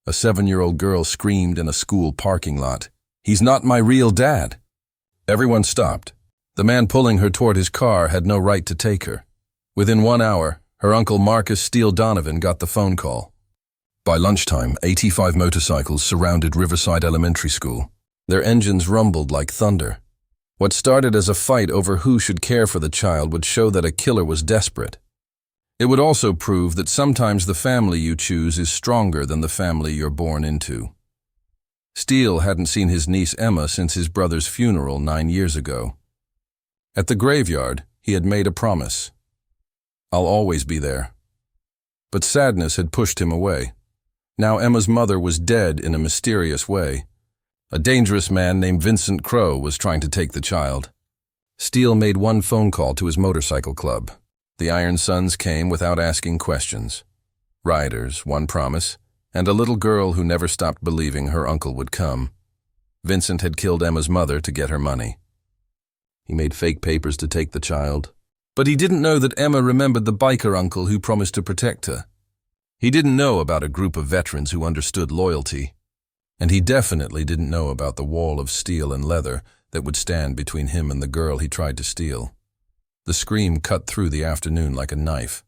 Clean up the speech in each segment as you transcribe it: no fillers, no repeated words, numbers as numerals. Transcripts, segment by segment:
A 7-year-old girl screamed in a school parking lot. "He's not my real dad." Everyone stopped. The man pulling her toward his car had no right to take her. Within 1 hour, her uncle Marcus Steele Donovan got the phone call. By lunchtime, 85 motorcycles surrounded Riverside Elementary School. Their engines rumbled like thunder. What started as a fight over who should care for the child would show that a killer was desperate. It would also prove that sometimes the family you choose is stronger than the family you're born into. Steele hadn't seen his niece Emma since his brother's funeral 9 years ago. At the graveyard, he had made a promise. "I'll always be there." But sadness had pushed him away. Now Emma's mother was dead in a mysterious way. A dangerous man named Vincent Crowe was trying to take the child. Steele made one phone call to his motorcycle club. The Iron Sons came without asking questions. Riders, one promise, and a little girl who never stopped believing her uncle would come. Vincent had killed Emma's mother to get her money. He made fake papers to take the child. But he didn't know that Emma remembered the biker uncle who promised to protect her. He didn't know about a group of veterans who understood loyalty. And he definitely didn't know about the wall of steel and leather that would stand between him and the girl he tried to steal. The scream cut through the afternoon like a knife.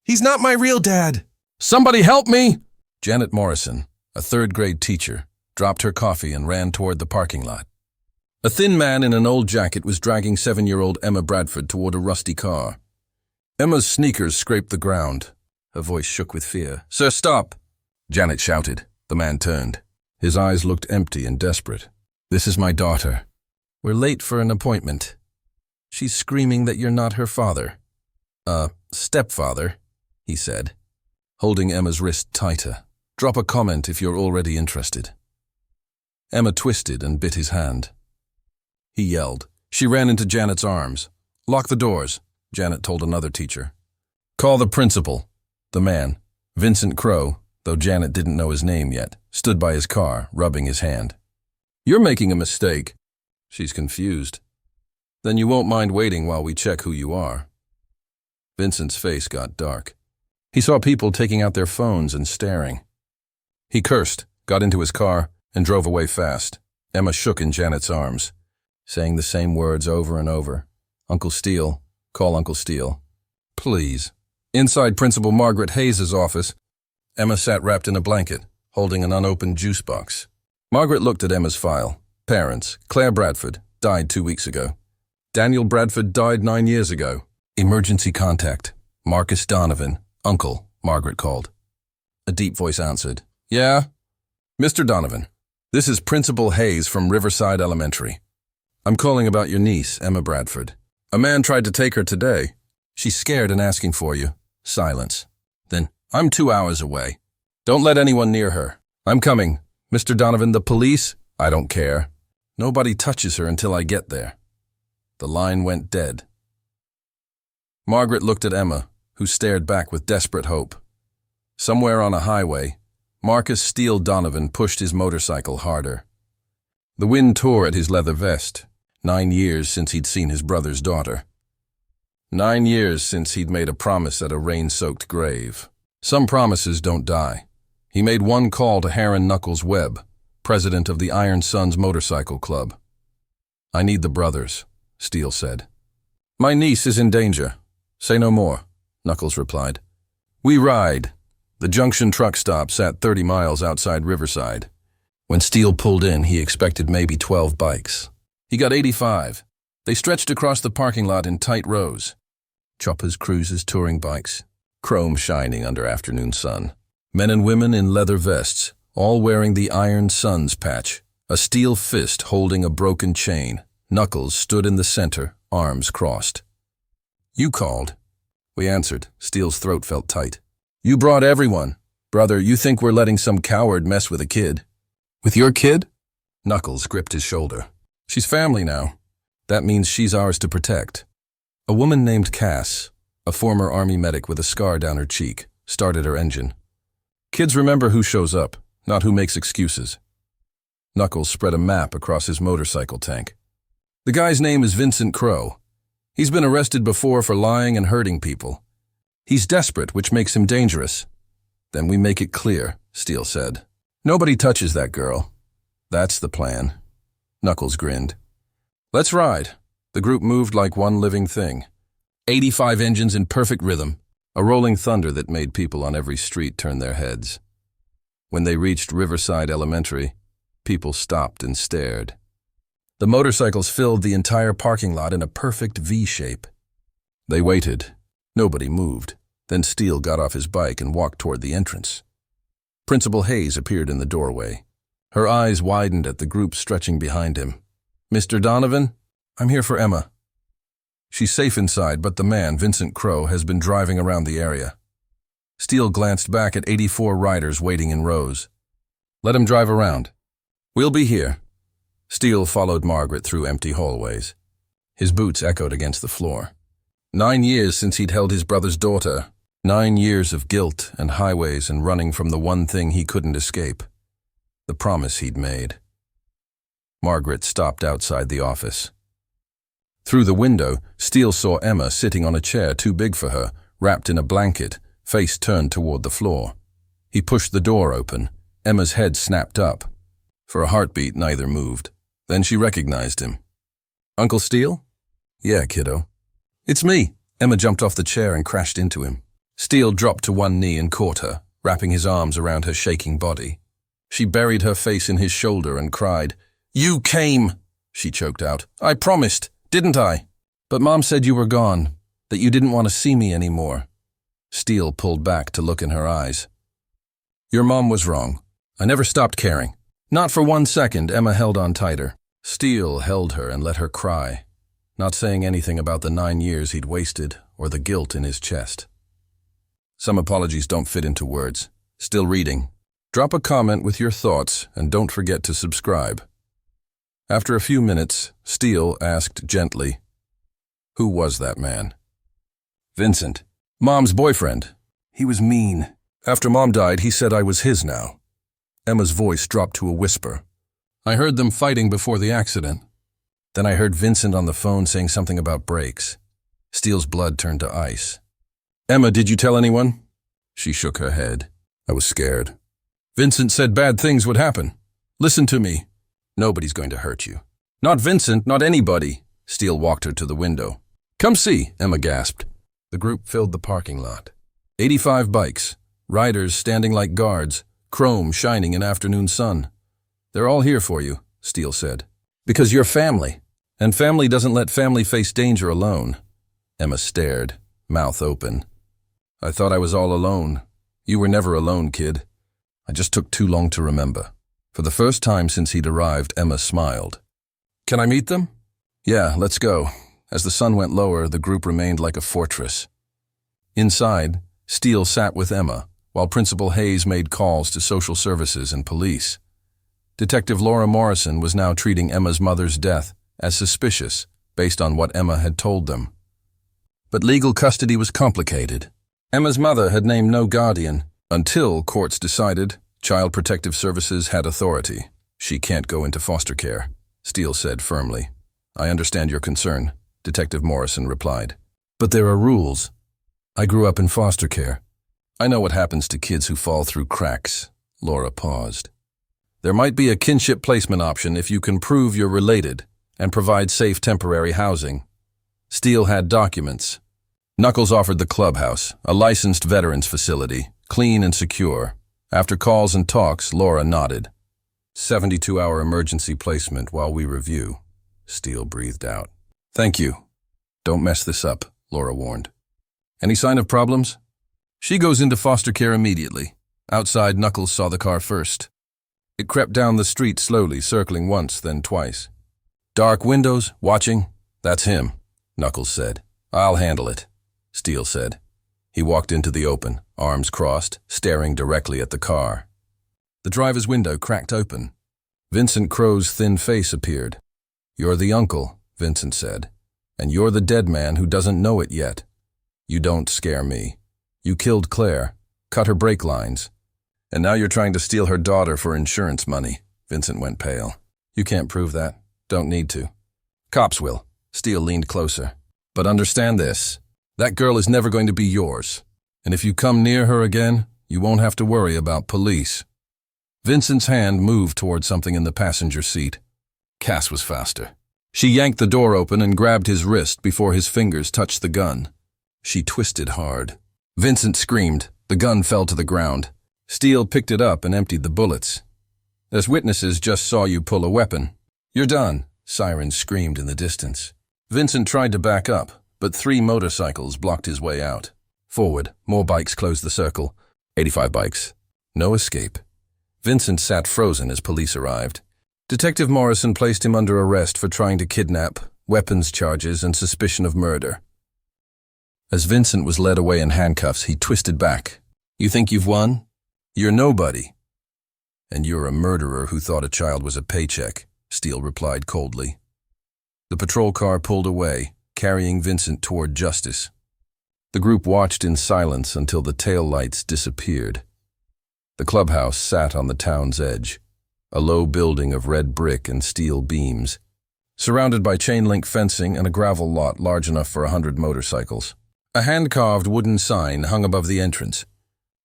"He's not my real dad! Somebody help me!" Janet Morrison, a third-grade teacher, dropped her coffee and ran toward the parking lot. A thin man in an old jacket was dragging 7-year-old Emma Bradford toward a rusty car. Emma's sneakers scraped the ground. Her voice shook with fear. "Sir, stop!" Janet shouted. The man turned. His eyes looked empty and desperate. "This is my daughter. We're late for an appointment. She's screaming that you're not her father." Stepfather," he said, holding Emma's wrist tighter. "Drop a comment if you're already interested." Emma twisted and bit his hand. He yelled. She ran into Janet's arms. "Lock the doors," Janet told another teacher. "Call the principal." The man, Vincent Crowe, though Janet didn't know his name yet, stood by his car, rubbing his hand. "You're making a mistake." She's confused. "Then you won't mind waiting while we check who you are." Vincent's face got dark. He saw people taking out their phones and staring. He cursed, got into his car, and drove away fast. Emma shook in Janet's arms, saying the same words over and over. "Uncle Steele, call Uncle Steele. Please." Inside Principal Margaret Hayes' office, Emma sat wrapped in a blanket, holding an unopened juice box. Margaret looked at Emma's file. Parents, Claire Bradford, died 2 weeks ago. Daniel Bradford died 9 years ago. Emergency contact. Marcus Donovan, uncle, Margaret called. A deep voice answered. "Yeah? Mr. Donovan, this is Principal Hayes from Riverside Elementary. I'm calling about your niece, Emma Bradford. A man tried to take her today. She's scared and asking for you." Silence. Then, "I'm 2 hours away. Don't let anyone near her. I'm coming. Mr. Donovan, the police? I don't care. Nobody touches her until I get there." The line went dead. Margaret looked at Emma, who stared back with desperate hope. Somewhere on a highway, Marcus Steele Donovan pushed his motorcycle harder. The wind tore at his leather vest. 9 years since he'd seen his brother's daughter. 9 years since he'd made a promise at a rain-soaked grave. Some promises don't die. He made one call to Heron Knuckles Webb, president of the Iron Sons Motorcycle Club. "I need the brothers," Steele said. "My niece is in danger. Say no more," Knuckles replied. "We ride." The junction truck stop sat 30 miles outside Riverside. When Steele pulled in, he expected maybe 12 bikes. He got 85. They stretched across the parking lot in tight rows. Choppers, cruisers, touring bikes, chrome shining under afternoon sun. Men and women in leather vests, all wearing the Iron Sons patch, a steel fist holding a broken chain. Knuckles stood in the center, arms crossed. "You called." We answered. Steele's throat felt tight. "You brought everyone. Brother, you think we're letting some coward mess with a kid?" "With your kid?" Knuckles gripped his shoulder. "She's family now. That means she's ours to protect." A woman named Cass, a former Army medic with a scar down her cheek, started her engine. "Kids remember who shows up, not who makes excuses." Knuckles spread a map across his motorcycle tank. "The guy's name is Vincent Crowe. He's been arrested before for lying and hurting people. He's desperate, which makes him dangerous. Then we make it clear, Steele said. Nobody touches that girl. That's the plan. Knuckles grinned. Let's ride. The group moved like one living thing. 85 engines in perfect rhythm, a rolling thunder that made people on every street turn their heads. When they reached Riverside Elementary, people stopped and stared. The motorcycles filled the entire parking lot in a perfect V shape. They waited. Nobody moved. Then Steele got off his bike and walked toward the entrance. Principal Hayes appeared in the doorway. Her eyes widened at the group stretching behind him. Mr. Donovan, I'm here for Emma. She's safe inside, but the man, Vincent Crowe, has been driving around the area. Steele glanced back at 84 riders waiting in rows. Let him drive around. We'll be here. Steele followed Margaret through empty hallways. His boots echoed against the floor. 9 years since he'd held his brother's daughter. 9 years of guilt and highways and running from the one thing he couldn't escape. The promise he'd made. Margaret stopped outside the office. Through the window, Steele saw Emma sitting on a chair too big for her, wrapped in a blanket, face turned toward the floor. He pushed the door open. Emma's head snapped up. For a heartbeat, neither moved. Then she recognized him. Uncle Steele? Yeah, kiddo. It's me. Emma jumped off the chair and crashed into him. Steele dropped to one knee and caught her, wrapping his arms around her shaking body. She buried her face in his shoulder and cried. You came, she choked out. I promised, didn't I? But Mom said you were gone, that you didn't want to see me anymore. Steele pulled back to look in her eyes. Your mom was wrong. I never stopped caring. Not for 1 second. Emma held on tighter. Steele held her and let her cry, not saying anything about the 9 years he'd wasted or the guilt in his chest. Some apologies don't fit into words. Still reading. Drop a comment with your thoughts and don't forget to subscribe. After a few minutes, Steele asked gently, Who was that man? Vincent. Mom's boyfriend. He was mean. After Mom died, he said I was his now. Emma's voice dropped to a whisper. I heard them fighting before the accident. Then I heard Vincent on the phone saying something about brakes. Steele's blood turned to ice. Emma, did you tell anyone? She shook her head. I was scared. Vincent said bad things would happen. Listen to me. Nobody's going to hurt you. Not Vincent, not anybody. Steele walked her to the window. Come see, Emma gasped. The group filled the parking lot. 85 bikes, riders standing like guards, chrome shining in afternoon sun. They're all here for you, Steele said. Because you're family, and family doesn't let family face danger alone. Emma stared, mouth open. I thought I was all alone. You were never alone, kid. I just took too long to remember. For the first time since he'd arrived, Emma smiled. Can I meet them? Yeah, let's go. As the sun went lower, the group remained like a fortress. Inside, Steele sat with Emma, while Principal Hayes made calls to social services and police. Detective Laura Morrison was now treating Emma's mother's death as suspicious based on what Emma had told them. But legal custody was complicated. Emma's mother had named no guardian until courts decided Child Protective Services had authority. She can't go into foster care, Steele said firmly. I understand your concern, Detective Morrison replied. But there are rules. I grew up in foster care. I know what happens to kids who fall through cracks. Laura paused. There might be a kinship placement option if you can prove you're related and provide safe temporary housing. Steele had documents. Knuckles offered the clubhouse, a licensed veterans facility, clean and secure. After calls and talks, Laura nodded. 72-hour emergency placement while we review. Steele breathed out. Thank you. Don't mess this up, Laura warned. Any sign of problems? She goes into foster care immediately. Outside, Knuckles saw the car first. It crept down the street slowly, circling once, then twice. Dark windows, watching. That's him, Knuckles said. I'll handle it, Steele said. He walked into the open, arms crossed, staring directly at the car. The driver's window cracked open. Vincent Crowe's thin face appeared. You're the uncle, Vincent said, and you're the dead man who doesn't know it yet. You don't scare me. You killed Claire, cut her brake lines, and now you're trying to steal her daughter for insurance money. Vincent went pale. You can't prove that. Don't need to. Cops will. Steele leaned closer. But understand this. That girl is never going to be yours. And if you come near her again, You won't have to worry about police. Vincent's hand moved toward something in the passenger seat. Cass was faster. She yanked the door open and grabbed his wrist before his fingers touched the gun. She twisted hard. Vincent screamed. The gun fell to the ground. Steele picked it up and emptied the bullets. "As witnesses just saw you pull a weapon. You're done," sirens screamed in the distance. Vincent tried to back up, but 3 motorcycles blocked his way out. Forward, more bikes closed the circle. 85 bikes. No escape. Vincent sat frozen as police arrived. Detective Morrison placed him under arrest for trying to kidnap, weapons charges, and suspicion of murder. As Vincent was led away in handcuffs, he twisted back. "You think you've won? You're nobody." "And you're a murderer who thought a child was a paycheck," Steele replied coldly. The patrol car pulled away, carrying Vincent toward justice. The group watched in silence until the taillights disappeared. The clubhouse sat on the town's edge, a low building of red brick and steel beams, surrounded by chain-link fencing and a gravel lot large enough for 100 motorcycles. A hand-carved wooden sign hung above the entrance,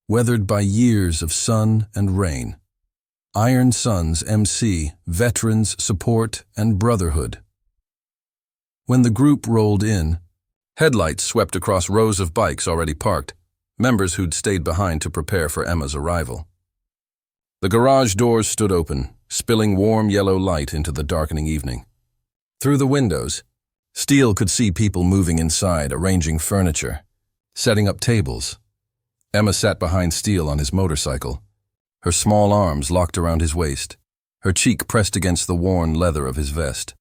weathered by years of sun and rain. Iron Sons MC, Veterans Support and Brotherhood. When the group rolled in, headlights swept across rows of bikes already parked, members who'd stayed behind to prepare for Emma's arrival. The garage doors stood open, spilling warm yellow light into the darkening evening. Through the windows, Steele could see people moving inside, arranging furniture, setting up tables. Emma sat behind Steele on his motorcycle, her small arms locked around his waist, her cheek pressed against the worn leather of his vest.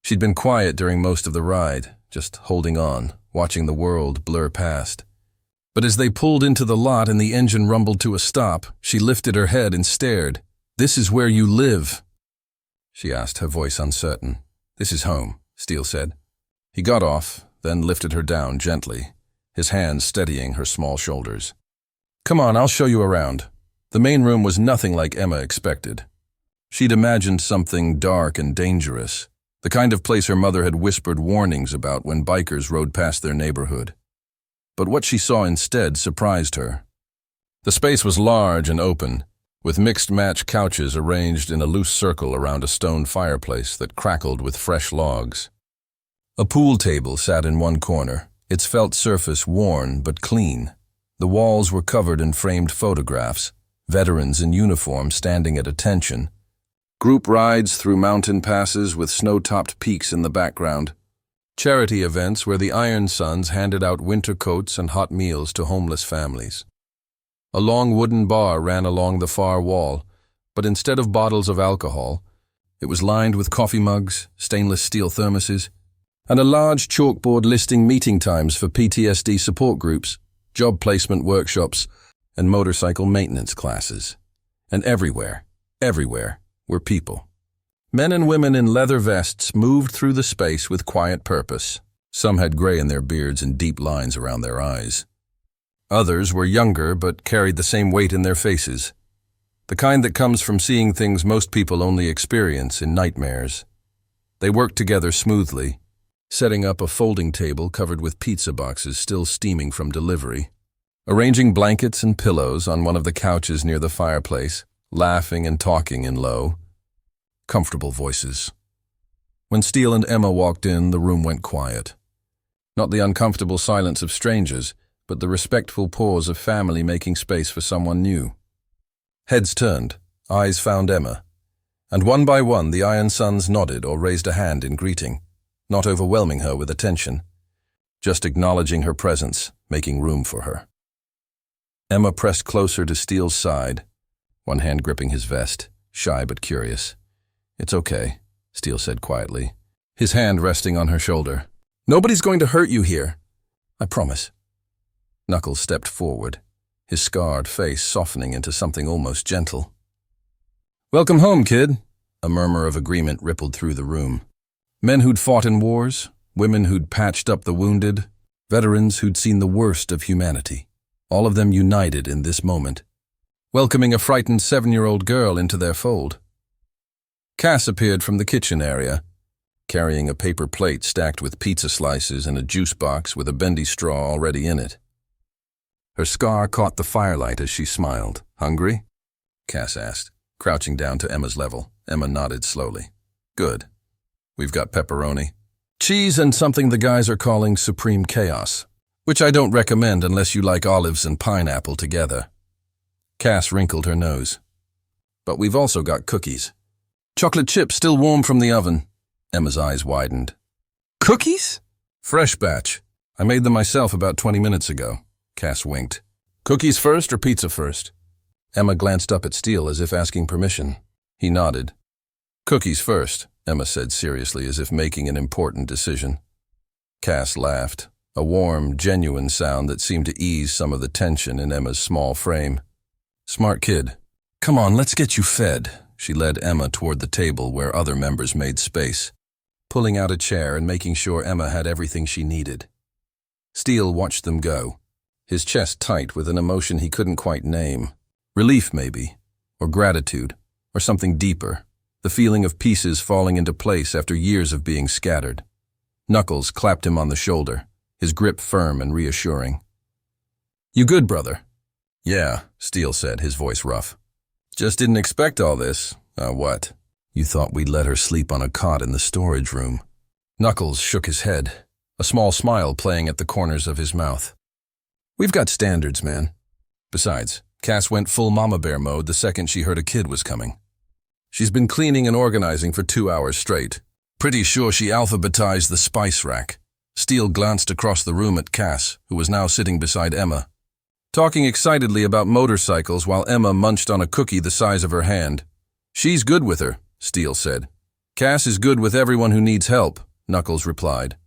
She'd been quiet during most of the ride, just holding on, watching the world blur past. But as they pulled into the lot and the engine rumbled to a stop, she lifted her head and stared. "This is where you live?" she asked, her voice uncertain. "This is home," Steele said. He got off, then lifted her down gently, his hands steadying her small shoulders. "Come on, I'll show you around." The main room was nothing like Emma expected. She'd imagined something dark and dangerous, the kind of place her mother had whispered warnings about when bikers rode past their neighborhood. But what she saw instead surprised her. The space was large and open, with mixed-match couches arranged in a loose circle around a stone fireplace that crackled with fresh logs. A pool table sat in one corner, its felt surface worn but clean. The walls were covered in framed photographs, veterans in uniform standing at attention, group rides through mountain passes with snow-topped peaks in the background, charity events where the Iron Sons handed out winter coats and hot meals to homeless families. A long wooden bar ran along the far wall, but instead of bottles of alcohol, it was lined with coffee mugs, stainless steel thermoses, and a large chalkboard listing meeting times for PTSD support groups, job placement workshops, and motorcycle maintenance classes. And everywhere were people. Men and women in leather vests moved through the space with quiet purpose. Some had gray in their beards and deep lines around their eyes. Others were younger but carried the same weight in their faces, the kind that comes from seeing things most people only experience in nightmares. They worked together smoothly, setting up a folding table covered with pizza boxes still steaming from delivery, arranging blankets and pillows on one of the couches near the fireplace, laughing and talking in low, comfortable voices. When Steele and Emma walked in, the room went quiet. Not the uncomfortable silence of strangers, but the respectful pause of family making space for someone new. Heads turned, eyes found Emma, and one by one the Iron Sons nodded or raised a hand in greeting, not overwhelming her with attention, just acknowledging her presence, making room for her. Emma pressed closer to Steele's side, one hand gripping his vest, shy but curious. "It's okay," Steele said quietly, his hand resting on her shoulder. "Nobody's going to hurt you here. I promise." Knuckles stepped forward, his scarred face softening into something almost gentle. "Welcome home, kid," a murmur of agreement rippled through the room. Men who'd fought in wars, women who'd patched up the wounded, veterans who'd seen the worst of humanity, all of them united in this moment, welcoming a frightened 7-year-old girl into their fold. Cass appeared from the kitchen area, carrying a paper plate stacked with pizza slices and a juice box with a bendy straw already in it. Her scar caught the firelight as she smiled. "Hungry?" Cass asked, crouching down to Emma's level. Emma nodded slowly. "Good. We've got pepperoni, cheese, and something the guys are calling Supreme Chaos, which I don't recommend unless you like olives and pineapple together." Cass wrinkled her nose. "But we've also got cookies. Chocolate chips still warm from the oven." Emma's eyes widened. "Cookies?" "Fresh batch. I made them myself about 20 minutes ago." Cass winked. "Cookies first or pizza first?" Emma glanced up at Steele as if asking permission. He nodded. "Cookies first," Emma said seriously, as if making an important decision. Cass laughed, a warm, genuine sound that seemed to ease some of the tension in Emma's small frame. "Smart kid. Come on, let's get you fed." She led Emma toward the table where other members made space, pulling out a chair and making sure Emma had everything she needed. Steele watched them go, his chest tight with an emotion he couldn't quite name. Relief, maybe, or gratitude, or something deeper, the feeling of pieces falling into place after years of being scattered. Knuckles clapped him on the shoulder, his grip firm and reassuring. "You good, brother?" "Yeah," Steele said, his voice rough. "Just didn't expect all this." What? You thought we'd let her sleep on a cot in the storage room?" Knuckles shook his head, a small smile playing at the corners of his mouth. "We've got standards, man. Besides, Cass went full mama bear mode the second she heard a kid was coming. She's been cleaning and organizing for 2 hours straight. Pretty sure she alphabetized the spice rack." Steele glanced across the room at Cass, who was now sitting beside Emma, talking excitedly about motorcycles while Emma munched on a cookie the size of her hand. "She's good with her," Steele said. "Cass is good with everyone who needs help," Knuckles replied.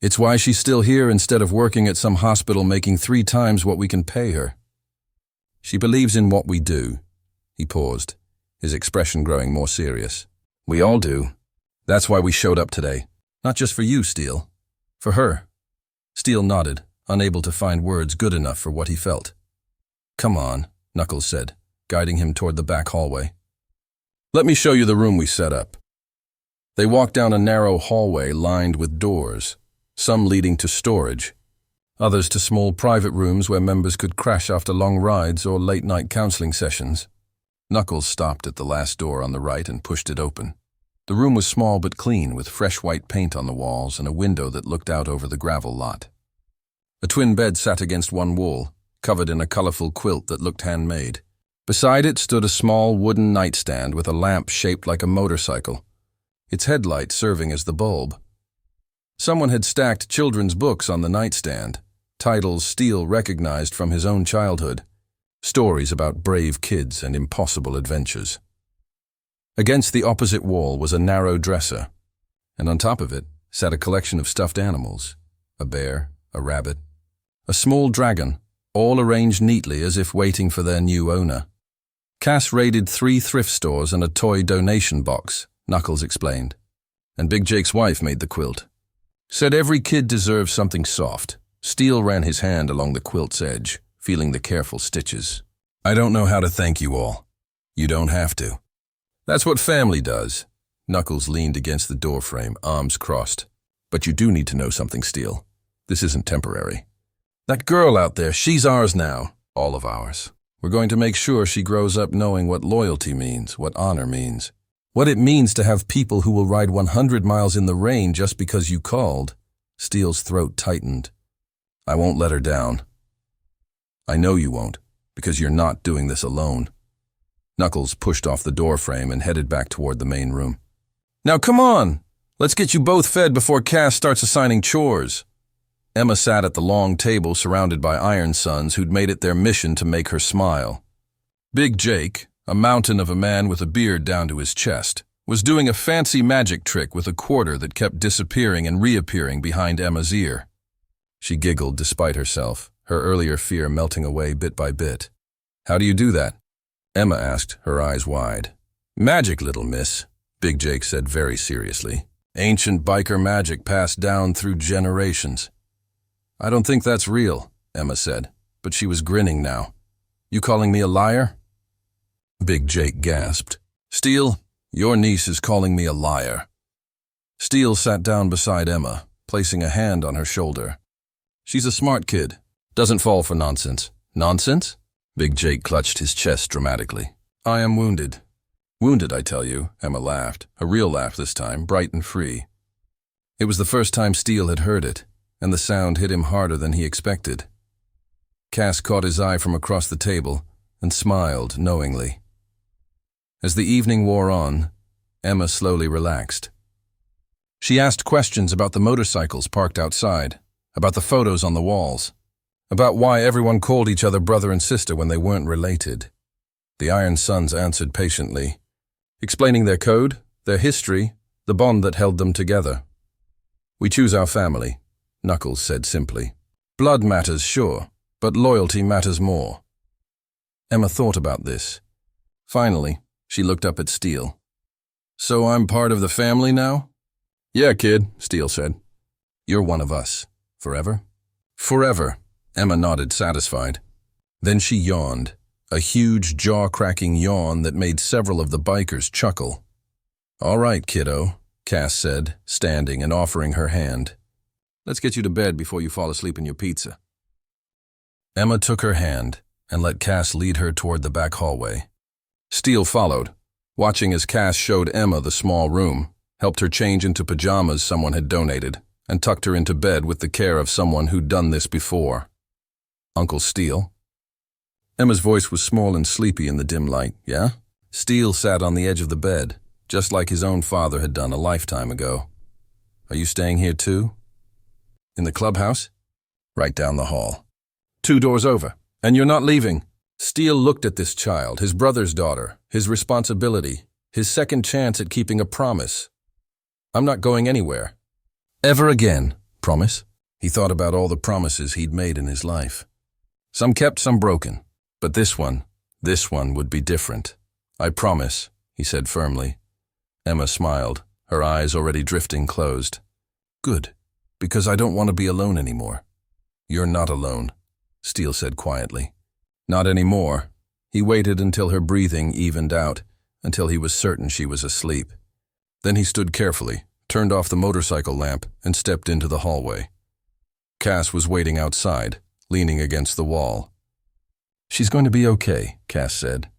"It's why she's still here instead of working at some hospital making 3 times what we can pay her. She believes in what we do." He paused, his expression growing more serious. "We all do. That's why we showed up today. Not just for you, Steele. For her." Steele nodded, unable to find words good enough for what he felt. "Come on," Knuckles said, guiding him toward the back hallway. "Let me show you the room we set up." They walked down a narrow hallway lined with doors, some leading to storage, others to small private rooms where members could crash after long rides or late-night counseling sessions. Knuckles stopped at the last door on the right and pushed it open. The room was small but clean, with fresh white paint on the walls and a window that looked out over the gravel lot. A twin bed sat against one wall, covered in a colorful quilt that looked handmade. Beside it stood a small wooden nightstand with a lamp shaped like a motorcycle, its headlight serving as the bulb. Someone had stacked children's books on the nightstand, titles Steele recognized from his own childhood, stories about brave kids and impossible adventures. Against the opposite wall was a narrow dresser, and on top of it sat a collection of stuffed animals, a bear, a rabbit, a small dragon, all arranged neatly as if waiting for their new owner. Cass raided 3 thrift stores and a toy donation box, Knuckles explained, and Big Jake's wife made the quilt. Said every kid deserves something soft. Steele ran his hand along the quilt's edge, feeling the careful stitches. "I don't know how to thank you all. You don't have to. That's what family does." Knuckles leaned against the doorframe, arms crossed. "But you do need to know something, Steele. This isn't temporary. That girl out there, she's ours now. All of ours. We're going to make sure she grows up knowing what loyalty means, what honor means. What it means to have people who will ride 100 miles in the rain just because you called." Steele's throat tightened. "I won't let her down. I know you won't, because you're not doing this alone." Knuckles pushed off the doorframe and headed back toward the main room. "Now come on! Let's get you both fed before Cass starts assigning chores." Emma sat at the long table surrounded by Iron Sons who'd made it their mission to make her smile. Big Jake, a mountain of a man with a beard down to his chest, was doing a fancy magic trick with a quarter that kept disappearing and reappearing behind Emma's ear. She giggled despite herself, her earlier fear melting away bit by bit. "How do you do that?" Emma asked, her eyes wide. "Magic, little miss," Big Jake said very seriously. "Ancient biker magic passed down through generations." "I don't think that's real," Emma said, but she was grinning now. "You calling me a liar?" Big Jake gasped. "Steele, your niece is calling me a liar." Steele sat down beside Emma, placing a hand on her shoulder. "She's a smart kid. Doesn't fall for nonsense. Nonsense? Big Jake clutched his chest dramatically. I am wounded. Wounded, I tell you, Emma laughed, a real laugh this time, bright and free. It was the first time Steele had heard it, and the sound hit him harder than he expected. Cass caught his eye from across the table and smiled knowingly. As the evening wore on, Emma slowly relaxed. She asked questions about the motorcycles parked outside, about the photos on the walls, about why everyone called each other brother and sister when they weren't related. The Iron Sons answered patiently, explaining their code, their history, the bond that held them together. We choose our family, Knuckles said simply. Blood matters, sure, but loyalty matters more. Emma thought about this. Finally, she looked up at Steele. So I'm part of the family now? Yeah, kid, Steele said. You're one of us. Forever? Forever, Emma nodded, satisfied. Then she yawned, a huge jaw-cracking yawn that made several of the bikers chuckle. All right, kiddo, Cass said, standing and offering her hand. Let's get you to bed before you fall asleep in your pizza. Emma took her hand and let Cass lead her toward the back hallway. Steele followed, watching as Cass showed Emma the small room, helped her change into pajamas someone had donated, and tucked her into bed with the care of someone who'd done this before. Uncle Steele? Emma's voice was small and sleepy in the dim light, yeah? Steele sat on the edge of the bed, just like his own father had done a lifetime ago. Are you staying here too? In the clubhouse? Right down the hall. 2 doors over. And you're not leaving? Steele looked at this child, his brother's daughter, his responsibility, his second chance at keeping a promise. I'm not going anywhere. Ever again, promise? He thought about all the promises he'd made in his life. Some kept, some broken. But this one would be different. I promise, he said firmly. Emma smiled, her eyes already drifting closed. Good, because I don't want to be alone anymore. You're not alone, Steele said quietly. Not anymore. He waited until her breathing evened out, until he was certain she was asleep. Then he stood carefully, turned off the motorcycle lamp, and stepped into the hallway. Cass was waiting outside, leaning against the wall. She's going to be okay, Cass said.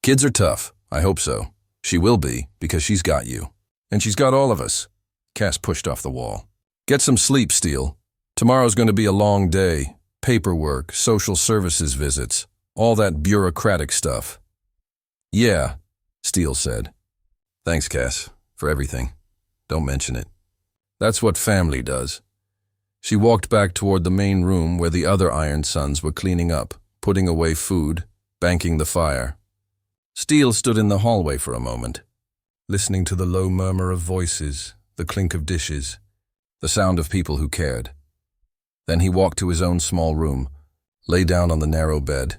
Kids are tough. I hope so. She will be, because she's got you. And she's got all of us. Cass pushed off the wall. Get some sleep, Steele. Tomorrow's going to be a long day. Paperwork, social services visits, all that bureaucratic stuff. Yeah, Steele said. Thanks, Cass, for everything. Don't mention it. That's what family does. She walked back toward the main room where the other Iron Sons were cleaning up, putting away food, banking the fire. Steele stood in the hallway for a moment, listening to the low murmur of voices, the clink of dishes, the sound of people who cared. Then he walked to his own small room, lay down on the narrow bed,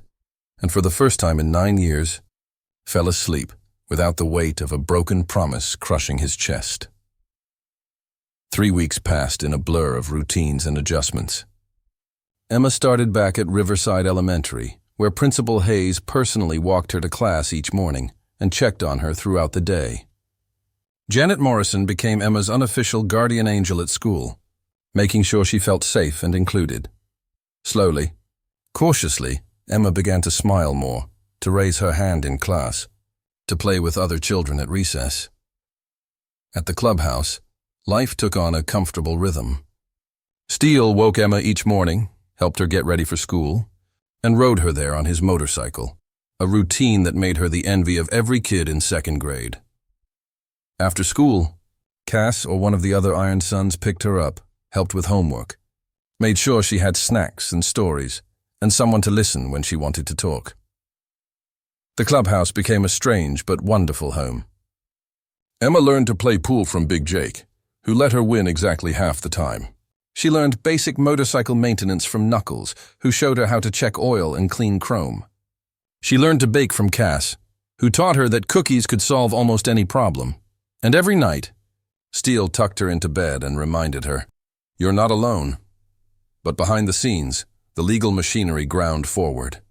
and for the first time in 9 years, fell asleep without the weight of a broken promise crushing his chest. 3 weeks passed in a blur of routines and adjustments. Emma started back at Riverside Elementary, where Principal Hayes personally walked her to class each morning and checked on her throughout the day. Janet Morrison became Emma's unofficial guardian angel at school, making sure she felt safe and included. Slowly, cautiously, Emma began to smile more, to raise her hand in class, to play with other children at recess. At the clubhouse, life took on a comfortable rhythm. Steele woke Emma each morning, helped her get ready for school, and rode her there on his motorcycle, a routine that made her the envy of every kid in 2nd grade. After school, Cass or one of the other Iron Sons picked her up, helped with homework, made sure she had snacks and stories, and someone to listen when she wanted to talk. The clubhouse became a strange but wonderful home. Emma learned to play pool from Big Jake, who let her win exactly half the time. She learned basic motorcycle maintenance from Knuckles, who showed her how to check oil and clean chrome. She learned to bake from Cass, who taught her that cookies could solve almost any problem. And every night, Steele tucked her into bed and reminded her, "You're not alone." But behind the scenes, the legal machinery ground forward.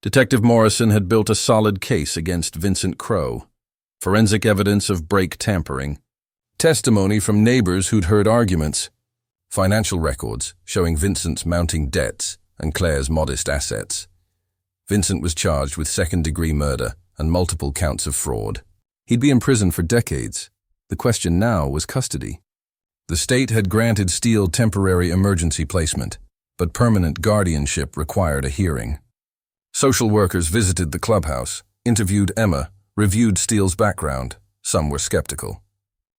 Detective Morrison had built a solid case against Vincent Crow, forensic evidence of brake tampering, testimony from neighbors who'd heard arguments, financial records showing Vincent's mounting debts and Claire's modest assets, Vincent was charged with second-degree murder and multiple counts of fraud. He'd be in prison for decades. The question now was custody. The state had granted Steele temporary emergency placement, but permanent guardianship required a hearing. Social workers visited the clubhouse, interviewed Emma, reviewed Steele's background. Some were skeptical.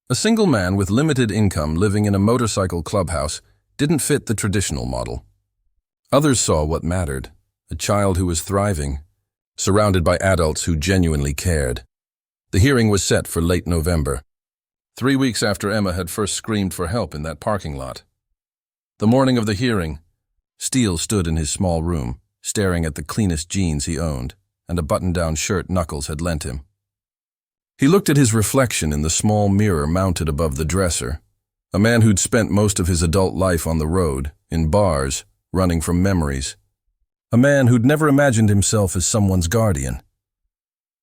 A single man with limited income living in a motorcycle clubhouse didn't fit the traditional model. Others saw what mattered, a child who was thriving, surrounded by adults who genuinely cared. The hearing was set for late November, 3 weeks after Emma had first screamed for help in that parking lot. The morning of the hearing, Steele stood in his small room, staring at the cleanest jeans he owned and a button-down shirt Knuckles had lent him. He looked at his reflection in the small mirror mounted above the dresser, a man who'd spent most of his adult life on the road, in bars, running from memories. A man who'd never imagined himself as someone's guardian.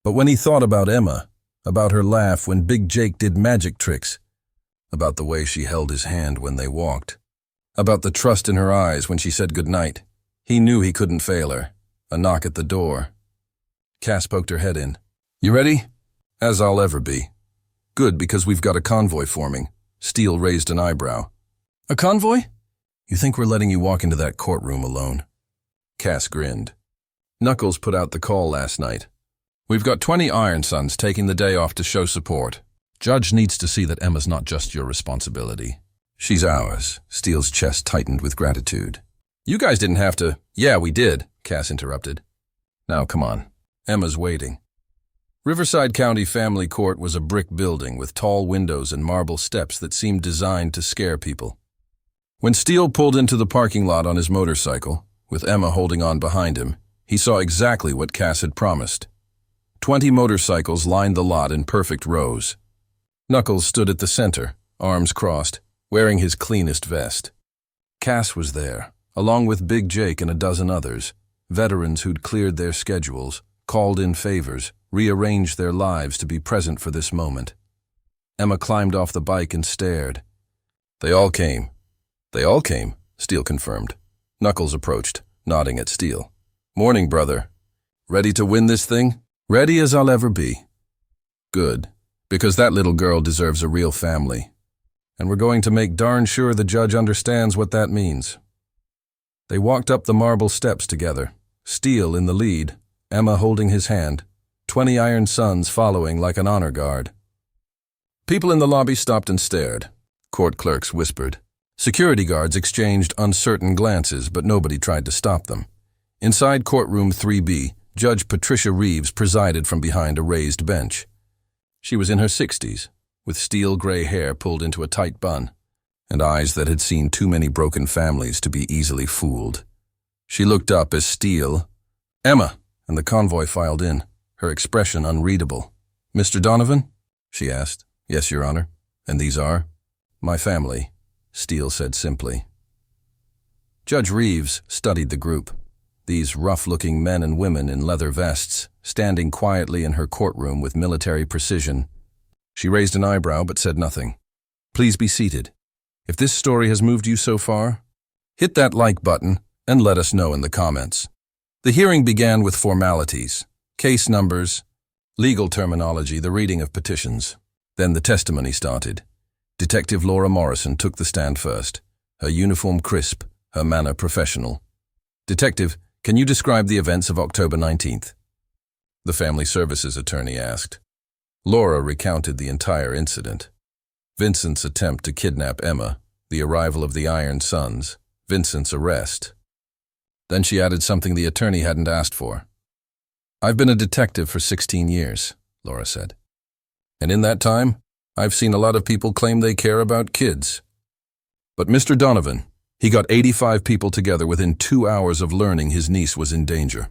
But when he thought about Emma, about her laugh when Big Jake did magic tricks, about the way she held his hand when they walked, about the trust in her eyes when she said goodnight, he knew he couldn't fail her. A knock at the door. Cass poked her head in. "You ready?" "As I'll ever be." "Good, because we've got a convoy forming." Steele raised an eyebrow. "A convoy? You think we're letting you walk into that courtroom alone?" Cass grinned. "Knuckles put out the call last night. We've got 20 Iron Sons taking the day off to show support. Judge needs to see that Emma's not just your responsibility. She's ours." Steele's chest tightened with gratitude. "You guys didn't have to—" "Yeah, we did," Cass interrupted. "Now, come on. Emma's waiting." Riverside County Family Court was a brick building with tall windows and marble steps that seemed designed to scare people. When Steele pulled into the parking lot on his motorcycle, with Emma holding on behind him, he saw exactly what Cass had promised. 20 motorcycles lined the lot in perfect rows. Knuckles stood at the center, arms crossed, wearing his cleanest vest. Cass was there, along with Big Jake and a dozen others, veterans who'd cleared their schedules, called in favors, rearranged their lives to be present for this moment. Emma climbed off the bike and stared. "They all came." "They all came," Steele confirmed. Knuckles approached, nodding at Steele. "Morning, brother. Ready to win this thing?" "Ready as I'll ever be." "Good, because that little girl deserves a real family. And we're going to make darn sure the judge understands what that means." They walked up the marble steps together, Steele in the lead, Emma holding his hand, 20 Iron Sons following like an honor guard. People in the lobby stopped and stared. Court clerks whispered. Security guards exchanged uncertain glances, but nobody tried to stop them. Inside courtroom 3B, Judge Patricia Reeves presided from behind a raised bench. She was in her 60s, with steel gray hair pulled into a tight bun, and eyes that had seen too many broken families to be easily fooled. She looked up as Steele, "Emma," and the convoy filed in, her expression unreadable. "Mr. Donovan?" she asked. "Yes, Your Honor. And these are?" "My family," Steele said simply. Judge Reeves studied the group. These rough-looking men and women in leather vests, standing quietly in her courtroom with military precision. She raised an eyebrow but said nothing. "Please be seated. If this story has moved you so far, hit that like button and let us know in the comments." The hearing began with formalities, case numbers, legal terminology, the reading of petitions. Then the testimony started. Detective Laura Morrison took the stand first, her uniform crisp, her manner professional. "Detective, can you describe the events of October 19th? The Family Services attorney asked. Laura recounted the entire incident. Vincent's attempt to kidnap Emma, the arrival of the Iron Sons, Vincent's arrest. Then she added something the attorney hadn't asked for. "I've been a detective for 16 years, Laura said. "And in that time, I've seen a lot of people claim they care about kids. But Mr. Donovan, he got 85 people together within 2 hours of learning his niece was in danger.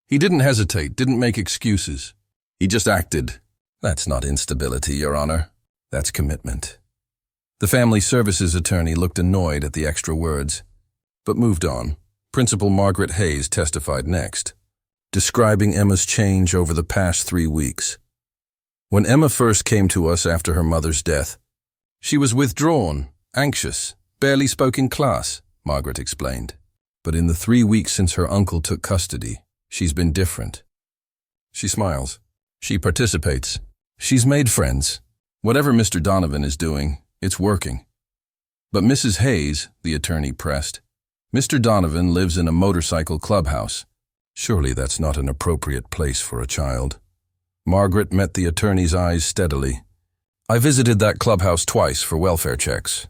He didn't hesitate, didn't make excuses. He just acted. That's not instability, Your Honor. That's commitment." The Family Services attorney looked annoyed at the extra words, but moved on. Principal Margaret Hayes testified next, describing Emma's change over the past 3 weeks. "When Emma first came to us after her mother's death, she was withdrawn, anxious, barely spoke in class," Margaret explained. "But in the 3 weeks since her uncle took custody, She's been different. She smiles. She participates. She's made friends. Whatever Mr. Donovan is doing, it's working. But Mrs. Hayes, the attorney pressed, Mr. Donovan lives in a motorcycle clubhouse. Surely that's not an appropriate place for a child. Margaret met the attorney's eyes steadily. I visited that clubhouse twice for welfare checks.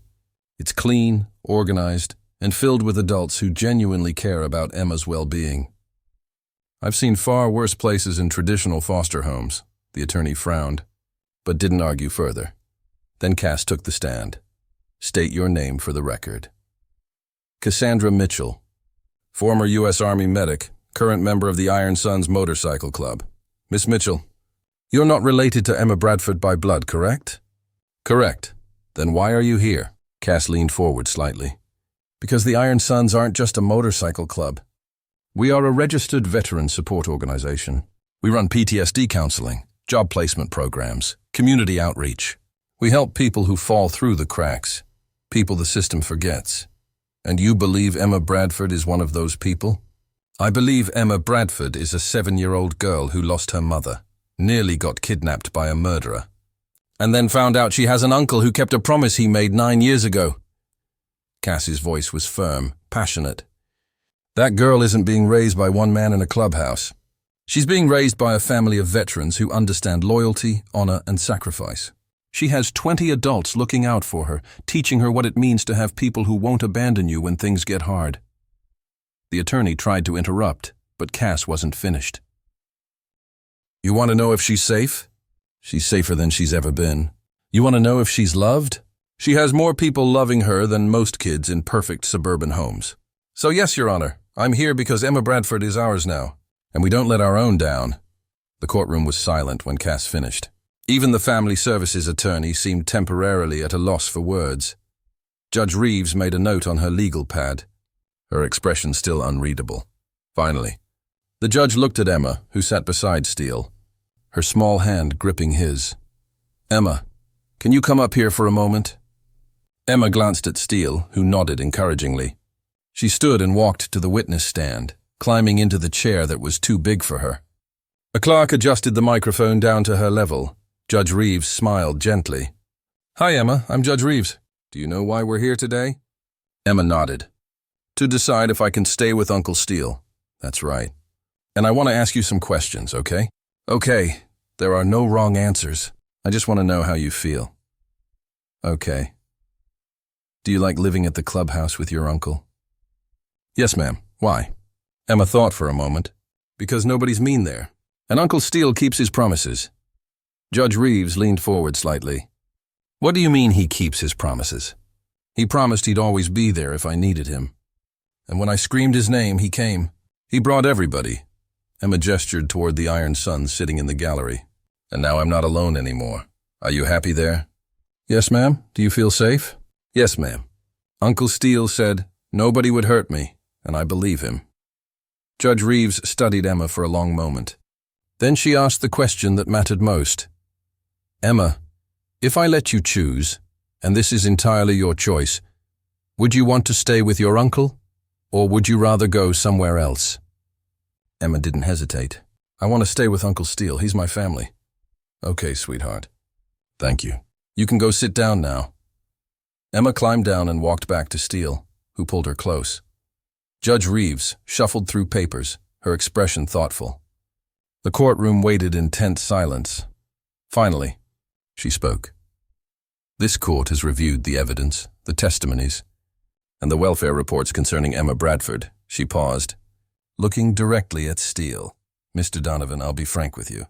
It's clean, organized, and filled with adults who genuinely care about Emma's well-being. I've seen far worse places in traditional foster homes, the attorney frowned, but didn't argue further. Then Cass took the stand. State your name for the record. Cassandra Mitchell, former U.S. Army medic, current member of the Iron Sons Motorcycle Club. Miss Mitchell, you're not related to Emma Bradford by blood, correct? Correct. Then why are you here? Cass leaned forward slightly. Because the Iron Sons aren't just a motorcycle club. We are a registered veteran support organization. We run PTSD counseling, job placement programs, community outreach. We help people who fall through the cracks, people the system forgets. And you believe Emma Bradford is one of those people? I believe Emma Bradford is a 7-year-old girl who lost her mother, nearly got kidnapped by a murderer, and then found out she has an uncle who kept a promise he made 9 years ago. Cass's voice was firm, passionate. That girl isn't being raised by one man in a clubhouse. She's being raised by a family of veterans who understand loyalty, honor, and sacrifice. She has 20 adults looking out for her, teaching her what it means to have people who won't abandon you when things get hard. The attorney tried to interrupt, but Cass wasn't finished. You want to know if she's safe? She's safer than she's ever been. You want to know if she's loved? She has more people loving her than most kids in perfect suburban homes. So yes, Your Honor, I'm here because Emma Bradford is ours now, and we don't let our own down. The courtroom was silent when Cass finished. Even the family services attorney seemed temporarily at a loss for words. Judge Reeves made a note on her legal pad, her expression still unreadable. Finally, the judge looked at Emma, who sat beside Steele, her small hand gripping his. Emma, can you come up here for a moment? Emma glanced at Steele, who nodded encouragingly. She stood and walked to the witness stand, climbing into the chair that was too big for her. A clerk adjusted the microphone down to her level. Judge Reeves smiled gently. Hi, Emma. I'm Judge Reeves. Do you know why we're here today? Emma nodded. To decide if I can stay with Uncle Steele. That's right. And I want to ask you some questions, okay? Okay. There are no wrong answers. I just want to know how you feel. Okay. Do you like living at the clubhouse with your uncle? Yes, ma'am. Why? Emma thought for a moment. Because nobody's mean there. And Uncle Steele keeps his promises. Judge Reeves leaned forward slightly. What do you mean he keeps his promises? He promised he'd always be there if I needed him. And when I screamed his name, he came. He brought everybody. Emma gestured toward the Iron Sons sitting in the gallery. And now I'm not alone anymore. Are you happy there? Yes, ma'am. Do you feel safe? Yes, ma'am. Uncle Steele said, nobody would hurt me, and I believe him. Judge Reeves studied Emma for a long moment. Then she asked the question that mattered most. Emma, if I let you choose, and this is entirely your choice, would you want to stay with your uncle, or would you rather go somewhere else? Emma didn't hesitate. I want to stay with Uncle Steele. He's my family. Okay, sweetheart. Thank you. You can go sit down now. Emma climbed down and walked back to Steele, who pulled her close. Judge Reeves shuffled through papers, her expression thoughtful. The courtroom waited in tense silence. Finally, she spoke. This court has reviewed the evidence, the testimonies, and the welfare reports concerning Emma Bradford. She paused, looking directly at Steele. Mr. Donovan, I'll be frank with you.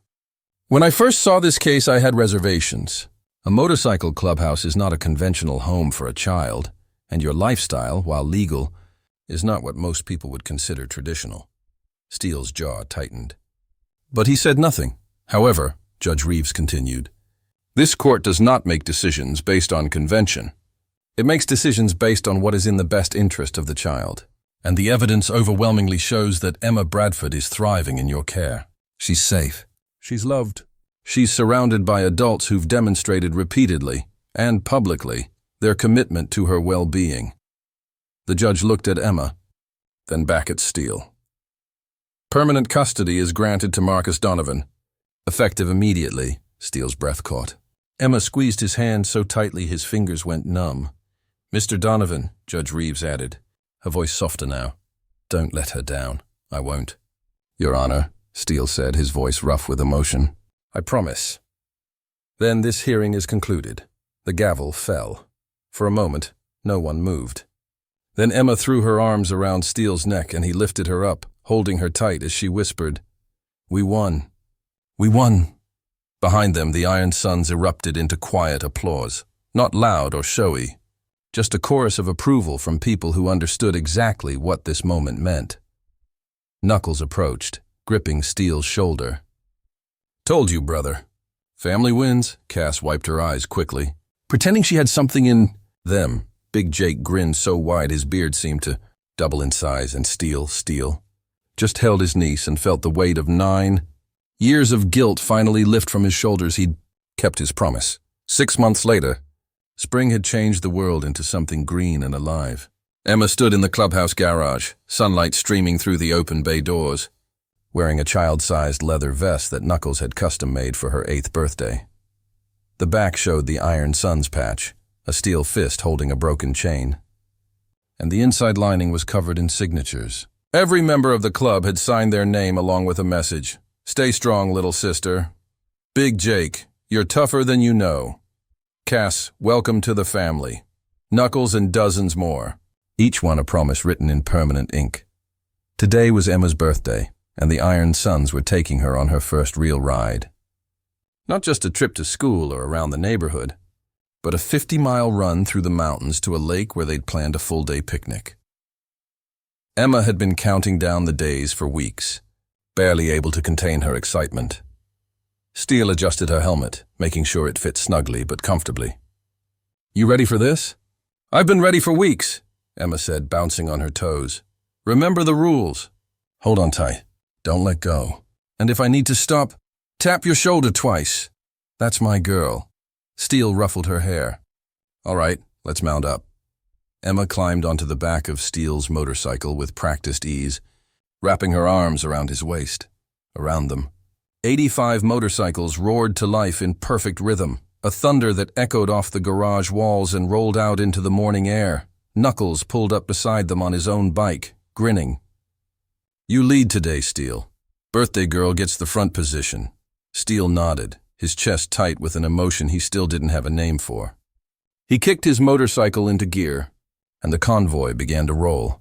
When I first saw this case, I had reservations. A motorcycle clubhouse is not a conventional home for a child, and your lifestyle, while legal, is not what most people would consider traditional. Steele's jaw tightened. But he said nothing. However, Judge Reeves continued, this court does not make decisions based on convention. It makes decisions based on what is in the best interest of the child. And the evidence overwhelmingly shows that Emma Bradford is thriving in your care. She's safe. She's loved. She's surrounded by adults who've demonstrated repeatedly and publicly their commitment to her well-being. The judge looked at Emma, then back at Steele. Permanent custody is granted to Marcus Donovan. Effective immediately, Steele's breath caught. Emma squeezed his hand so tightly his fingers went numb. Mr. Donovan, Judge Reeves added, her voice softer now. Don't let her down. I won't. Your Honor, Steele said, his voice rough with emotion. I promise. Then this hearing is concluded. The gavel fell. For a moment, no one moved. Then Emma threw her arms around Steele's neck and he lifted her up, holding her tight as she whispered, We won. We won. Behind them, the Iron Sons erupted into quiet applause, not loud or showy, just a chorus of approval from people who understood exactly what this moment meant. Knuckles approached, gripping Steele's shoulder. Told you, brother. Family wins, Cass wiped her eyes quickly, pretending she had something in them. Big Jake grinned so wide his beard seemed to double in size, and Steele just held his niece and felt the weight of 9 years of guilt finally lift from his shoulders. He'd kept his promise. 6 months later, spring had changed the world into something green and alive. Emma stood in the clubhouse garage, sunlight streaming through the open bay doors, wearing a child-sized leather vest that Knuckles had custom-made for her 8th birthday. The back showed the Iron Sons patch, a steel fist holding a broken chain, and the inside lining was covered in signatures. Every member of the club had signed their name along with a message. Stay strong, little sister. Big Jake, you're tougher than you know. Cass, welcome to the family. Knuckles and dozens more. Each one a promise written in permanent ink. Today was Emma's birthday, and the Iron Sons were taking her on her first real ride. Not just a trip to school or around the neighborhood, but a 50-mile run through the mountains to a lake where they'd planned a full-day picnic. Emma had been counting down the days for weeks, barely able to contain her excitement. Steele adjusted her helmet, making sure it fit snugly but comfortably. You ready for this? I've been ready for weeks, Emma said, bouncing on her toes. Remember the rules. Hold on tight. Don't let go. And if I need to stop, tap your shoulder twice. That's my girl. Steele ruffled her hair. All right, let's mount up. Emma climbed onto the back of Steele's motorcycle with practiced ease, wrapping her arms around his waist. Around them, 85 motorcycles roared to life in perfect rhythm, a thunder that echoed off the garage walls and rolled out into the morning air. Knuckles pulled up beside them on his own bike, grinning. You lead today, Steele. Birthday girl gets the front position. Steele nodded, his chest tight with an emotion he still didn't have a name for. He kicked his motorcycle into gear, and the convoy began to roll.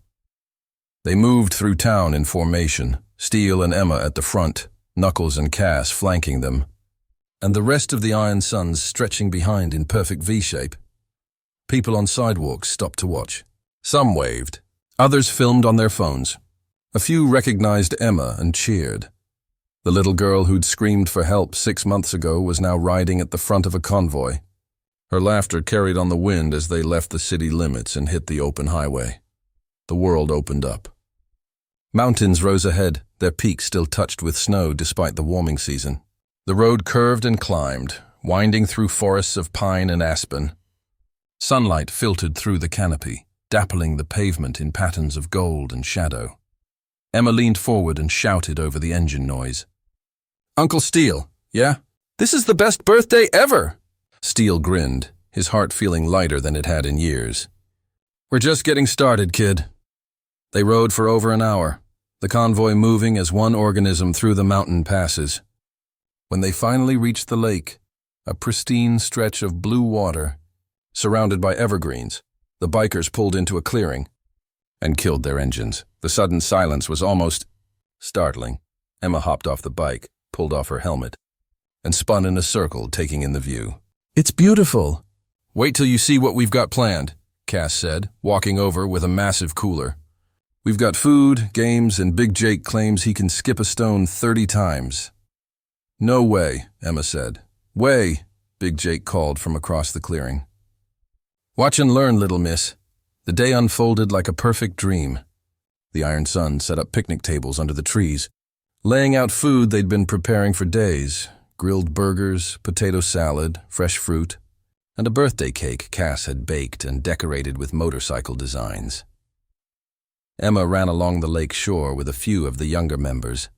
They moved through town in formation, Steele and Emma at the front, Knuckles and Cass flanking them, and the rest of the Iron Sons stretching behind in perfect V-shape. People on sidewalks stopped to watch. Some waved. Others filmed on their phones. A few recognized Emma and cheered. The little girl who'd screamed for help 6 months ago was now riding at the front of a convoy. Her laughter carried on the wind as they left the city limits and hit the open highway. The world opened up. Mountains rose ahead, their peaks still touched with snow despite the warming season. The road curved and climbed, winding through forests of pine and aspen. Sunlight filtered through the canopy, dappling the pavement in patterns of gold and shadow. Emma leaned forward and shouted over the engine noise. Uncle Steele, yeah? This is the best birthday ever! Steele grinned, his heart feeling lighter than it had in years. We're just getting started, kid. They rode for over an hour, the convoy moving as one organism through the mountain passes. When they finally reached the lake, a pristine stretch of blue water, surrounded by evergreens, the bikers pulled into a clearing and killed their engines. The sudden silence was almost startling. Emma hopped off the bike, pulled off her helmet, and spun in a circle, taking in the view. It's beautiful. Wait till you see what we've got planned, Cass said, walking over with a massive cooler. We've got food, games, and Big Jake claims he can skip a stone 30 times. No way, Emma said. Way, Big Jake called from across the clearing. Watch and learn, little miss. The day unfolded like a perfect dream. The Iron Sons set up picnic tables under the trees, laying out food they'd been preparing for days. Grilled burgers, potato salad, fresh fruit, and a birthday cake Cass had baked and decorated with motorcycle designs. Emma ran along the lake shore with a few of the younger members,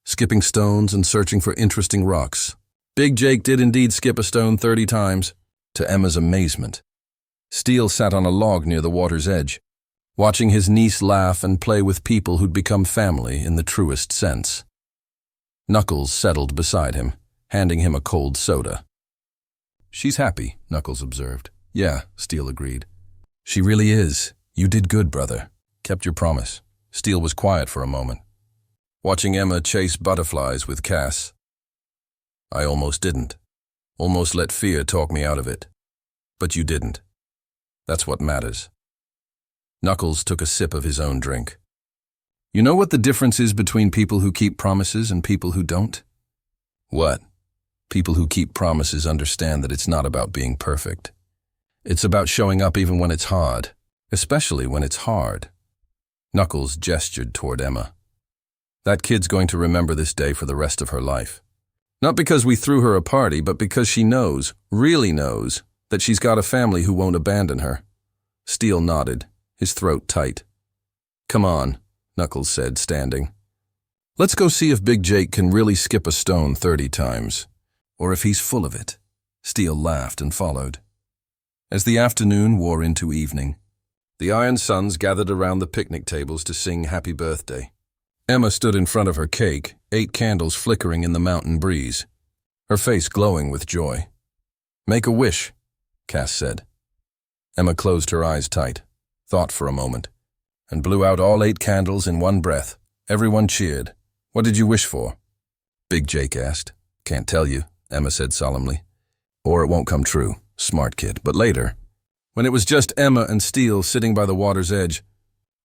skipping stones and searching for interesting rocks. Big Jake did indeed skip a stone 30 times, to Emma's amazement. Steele sat on a log near the water's edge, watching his niece laugh and play with people who'd become family in the truest sense. Knuckles settled beside him, handing him a cold soda. "She's happy," Knuckles observed. "Yeah," Steele agreed. "She really is. You did good, brother. Kept your promise." Steele was quiet for a moment, watching Emma chase butterflies with Cass. "I almost didn't. Almost let fear talk me out of it. But you didn't. That's what matters." Knuckles took a sip of his own drink. "You know what the difference is between people who keep promises and people who don't?" "What?" "People who keep promises understand that it's not about being perfect. It's about showing up even when it's hard, especially when it's hard." Knuckles gestured toward Emma. "That kid's going to remember this day for the rest of her life. Not because we threw her a party, but because she knows, really knows, that she's got a family who won't abandon her." Steele nodded, his throat tight. "Come on," Knuckles said, standing. "Let's go see if Big Jake can really skip a stone 30 times. Or if he's full of it." Steele laughed and followed. As the afternoon wore into evening, the Iron Sons gathered around the picnic tables to sing Happy Birthday. Emma stood in front of her cake, 8 candles flickering in the mountain breeze, her face glowing with joy. "Make a wish," Cass said. Emma closed her eyes tight, thought for a moment, and blew out all 8 candles in one breath. Everyone cheered. "What did you wish for?" Big Jake asked. "Can't tell you," Emma said solemnly. "Or it won't come true. Smart kid." But later, when it was just Emma and Steele sitting by the water's edge,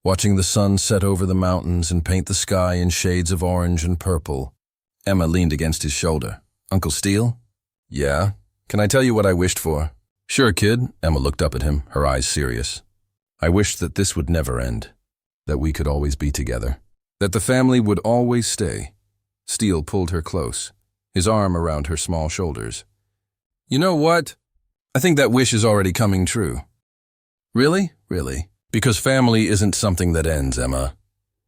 watching the sun set over the mountains and paint the sky in shades of orange and purple, Emma leaned against his shoulder. "Uncle Steele?" "Yeah? Can I tell you what I wished for?" "Sure, kid." Emma looked up at him, her eyes serious. "I wished that this would never end, that we could always be together, that the family would always stay." Steele pulled her close, his arm around her small shoulders. "You know what? I think that wish is already coming true." "Really?" "Really. Because family isn't something that ends, Emma.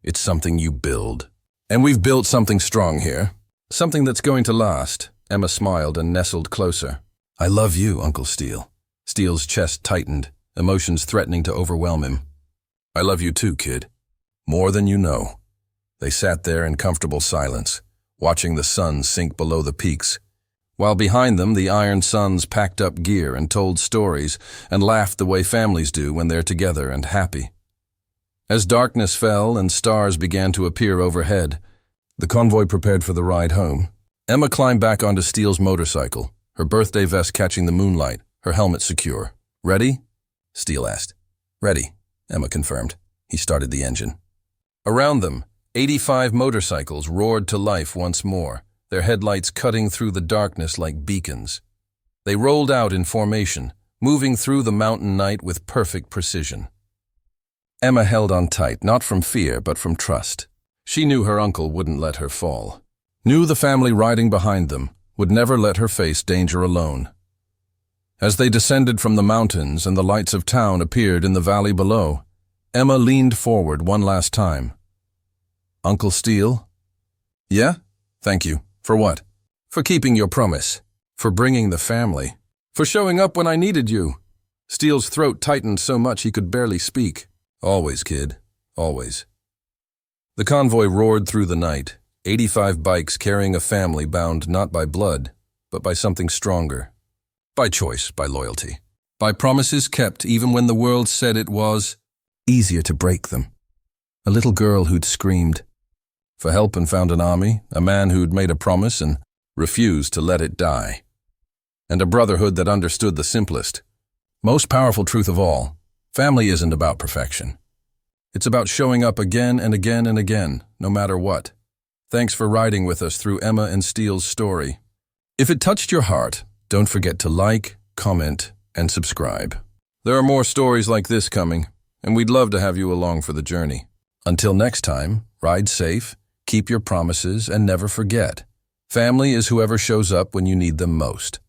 It's something you build. And we've built something strong here. Something that's going to last." Emma smiled and nestled closer. "I love you, Uncle Steele." Steele's chest tightened, emotions threatening to overwhelm him. "I love you too, kid. More than you know." They sat there in comfortable silence, watching the sun sink below the peaks, while behind them the Iron Sons packed up gear and told stories and laughed the way families do when they're together and happy. As darkness fell and stars began to appear overhead, the convoy prepared for the ride home. Emma climbed back onto Steele's motorcycle, her birthday vest catching the moonlight, her helmet secure. "Ready?" Steele asked. "Ready," Emma confirmed. He started the engine. Around them, 85 motorcycles roared to life once more, their headlights cutting through the darkness like beacons. They rolled out in formation, moving through the mountain night with perfect precision. Emma held on tight, not from fear, but from trust. She knew her uncle wouldn't let her fall. Knew the family riding behind them would never let her face danger alone. As they descended from the mountains and the lights of town appeared in the valley below, Emma leaned forward one last time. "Uncle Steele?" "Yeah? Thank you. For what?" "For keeping your promise. For bringing the family. For showing up when I needed you." Steele's throat tightened so much he could barely speak. "Always, kid. Always." The convoy roared through the night, 85 bikes carrying a family bound not by blood, but by something stronger. By choice, by loyalty. By promises kept even when the world said it was easier to break them. A little girl who'd screamed for help and found an army, a man who'd made a promise and refused to let it die. And a brotherhood that understood the simplest, most powerful truth of all: family isn't about perfection. It's about showing up again and again and again, no matter what. Thanks for riding with us through Emma and Steele's story. If it touched your heart, don't forget to like, comment, and subscribe. There are more stories like this coming, and we'd love to have you along for the journey. Until next time, ride safe, keep your promises, and never forget: family is whoever shows up when you need them most.